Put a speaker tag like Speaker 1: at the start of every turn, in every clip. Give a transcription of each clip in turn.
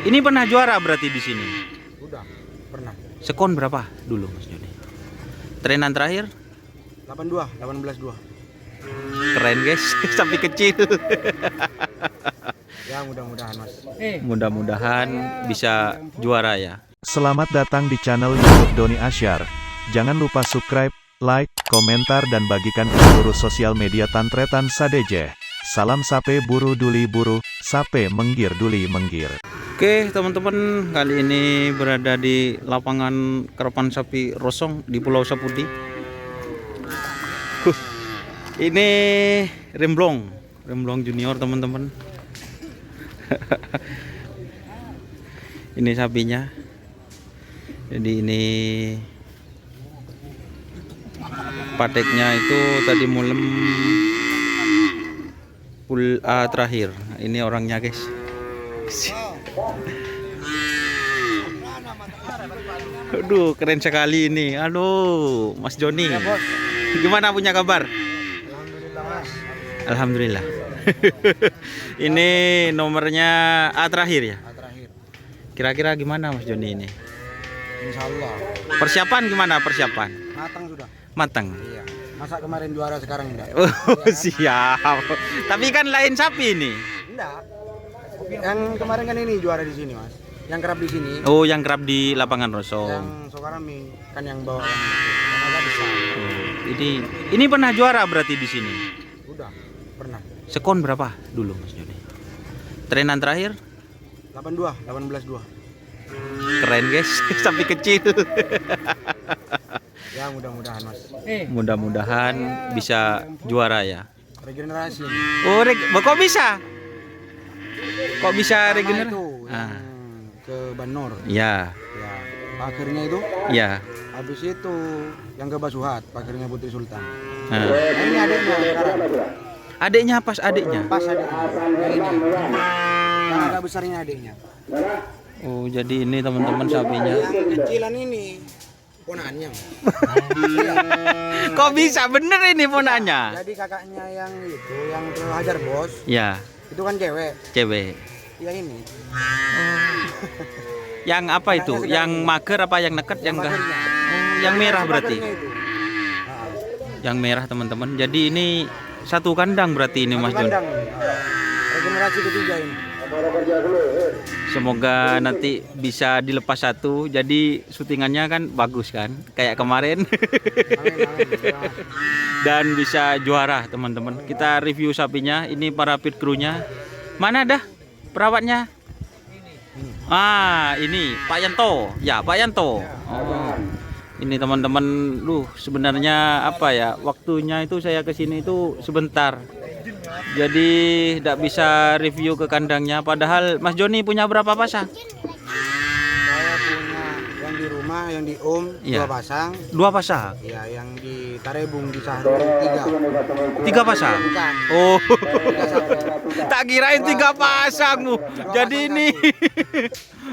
Speaker 1: Ini pernah juara berarti di sini.
Speaker 2: Udah, pernah.
Speaker 1: Sekon berapa dulu Mas Joni? Trenan terakhir?
Speaker 2: 82, 18-2.
Speaker 1: Keren guys, sapi kecil.
Speaker 2: Ya mudah-mudahan Mas.
Speaker 1: Mudah-mudahan bisa juara ya.
Speaker 3: Selamat datang di channel YouTube Doni Asyar. Jangan lupa subscribe, like, komentar dan bagikan ke seluruh sosial media Tantretan Sadeje. Salam sape buru duli buru, sape menggir duli menggir.
Speaker 1: Oke teman-teman, kali ini berada di lapangan karapan sapi Rosong di Pulau Sapudi. Ini remblong junior teman-teman. Ini sapinya. Jadi ini pateknya itu tadi mulem pul A terakhir. Ini orangnya guys. Aduh, keren sekali ini. Aduh, Mas Joni.
Speaker 2: Ya, Bos.
Speaker 1: Gimana punya kabar?
Speaker 2: Alhamdulillah Mas.
Speaker 1: Alhamdulillah. Ini nomornya A terakhir ya?
Speaker 2: A terakhir.
Speaker 1: Kira-kira gimana Mas Joni ini?
Speaker 2: Insya Allah.
Speaker 1: Persiapan gimana persiapan?
Speaker 2: Matang sudah.
Speaker 1: Matang.
Speaker 2: Iya. Masa kemarin juara sekarang enggak?
Speaker 1: Oh, siap. Tapi kan lain sapi ini.
Speaker 2: Enggak. Yang kemarin kan ini juara di sini Mas. Yang kerap di sini.
Speaker 1: Oh, yang kerap di lapangan
Speaker 2: Yang
Speaker 1: Rosong.
Speaker 2: Sokarami kan yang bawa yang itu. Yang agak besar.
Speaker 1: Oh, ini pernah juara berarti di sini.
Speaker 2: Udah, pernah.
Speaker 1: Sekon berapa dulu Mas Joni? Trenan terakhir?
Speaker 2: 82, 18-2.
Speaker 1: Keren guys, sapi kecil.
Speaker 2: Ya mudah-mudahan Mas.
Speaker 1: Mudah-mudahan bisa juara ya.
Speaker 2: Regenerasi.
Speaker 1: Oh, kok bisa? Kok bisa
Speaker 2: Sama
Speaker 1: regenerasi?
Speaker 2: itu
Speaker 1: Ah,
Speaker 2: yang ke Banor.
Speaker 1: ya,
Speaker 2: Ya, pakirnya itu.
Speaker 1: ya.
Speaker 2: Habis itu yang ke Basuhat, pakirnya Putri Sultan.
Speaker 1: Nah.
Speaker 2: Nah, ini adiknya sekarang.
Speaker 1: Adiknya pas adiknya.
Speaker 2: Pas adiknya. Yang ini. Yang agak besarnya adiknya.
Speaker 1: Oh, jadi ini teman-teman sapinya.
Speaker 2: Yang kecilan ini ponakannya. Iya.
Speaker 1: Kok bisa bener ini ponanya?
Speaker 2: Jadi kakaknya yang itu, yang hajar bos,
Speaker 1: Ya,
Speaker 2: itu kan cewek.
Speaker 1: cewek.
Speaker 2: Yang ini.
Speaker 1: Yang apa itu?
Speaker 2: Anaknya
Speaker 1: Yang mager apa yang neket? Yang enggak?
Speaker 2: pakirnya.
Speaker 1: Oh, yang merah berarti.
Speaker 2: Pakirnya itu. Nah,
Speaker 1: Yang merah teman-teman. Jadi ini satu kandang berarti ini Mas
Speaker 2: satu
Speaker 1: Jon.
Speaker 2: kandang. Regenerasi ketiga ini.
Speaker 1: Semoga nanti bisa dilepas satu. Jadi syutingannya kan bagus kan? Kayak kemarin.
Speaker 2: Amin, amin.
Speaker 1: Dan bisa juara teman-teman. Kita review sapinya. Ini para pit crew-nya. Mana dah perawatnya? Ah, ini Pak Yanto. Ya, Pak Yanto. Oh. Ini teman-teman, sebenarnya apa ya? Waktunya itu saya ke sini itu sebentar. Jadi tidak bisa review ke kandangnya. Padahal Mas Joni punya berapa pasang?
Speaker 2: Saya punya yang di rumah, yang di
Speaker 1: Iya.
Speaker 2: 2 pasang.
Speaker 1: 2 pasang.
Speaker 2: Ya, yang di Tarebung di Sahru 3.
Speaker 1: 3 pasang.
Speaker 2: Bukan.
Speaker 1: Oh.
Speaker 2: 3 sapi.
Speaker 1: Tak kirain 3 pasangmu. Jadi ini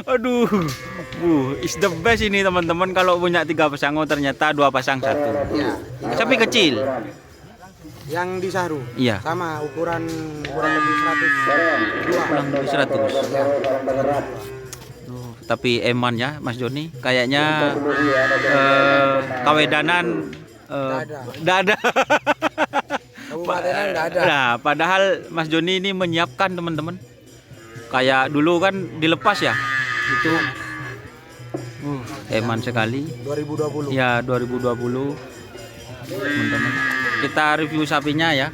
Speaker 1: aduh. Is the best ini teman-teman kalau punya 3 pasang. Oh, ternyata 2 pasang 1.
Speaker 2: Ya,
Speaker 1: Sapi kecil.
Speaker 2: yang di Sahru.
Speaker 1: Iya.
Speaker 2: Sama ukuran kurang lebih 102.
Speaker 1: Kurang lebih 100.
Speaker 2: Ya.
Speaker 1: Tapi eman ya Mas Joni. Kayaknya kawedanan enggak ada.
Speaker 2: Kabupaten enggak ada.
Speaker 1: Nah, padahal Mas Joni ini menyiapkan teman-teman. Kayak dulu kan dilepas ya. Itu eman sekali.
Speaker 2: 2020.
Speaker 1: Ya 2020 teman-teman. Kita review sapinya ya.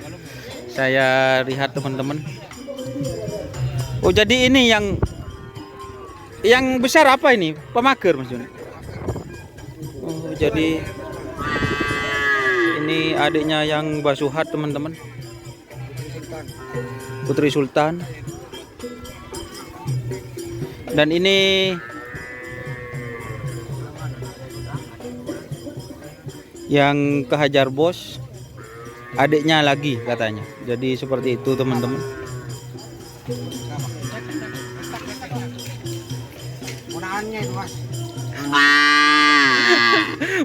Speaker 1: Saya lihat teman-teman. Oh, jadi ini yang besar apa ini? Pemager Mas Joni. Oh, jadi ini adiknya yang Basuhat teman-teman. Putri Sultan. Dan ini yang kehajar bos, adiknya lagi katanya. Jadi seperti itu teman-teman.
Speaker 2: Ponakannya itu Mas.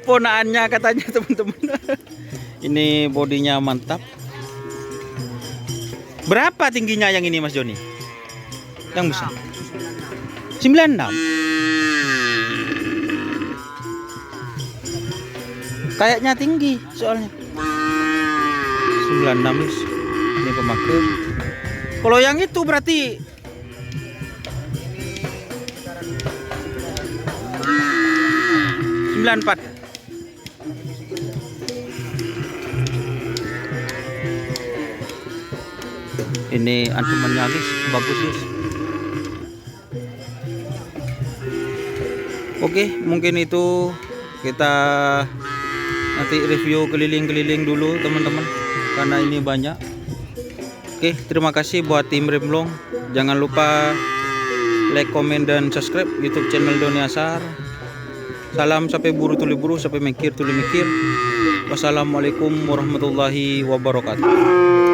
Speaker 1: Ponaannya katanya teman-teman. Ini bodinya mantap. Berapa tingginya yang ini Mas Joni? Yang besar. 96. Kayaknya tinggi soalnya. 96 guys. Ini pemakai. Kalau yang itu berarti 94. Ini antumannya guys, bagus guys. Oke, mungkin itu kita nanti review keliling-keliling dulu teman-teman, karena ini banyak. Oke, terima kasih buat tim Remblong. Jangan lupa like, komen, dan subscribe YouTube channel Doni Asyar. Salam sampai buru tuli buru, sampai mikir tuli mikir. Wassalamualaikum warahmatullahi wabarakatuh.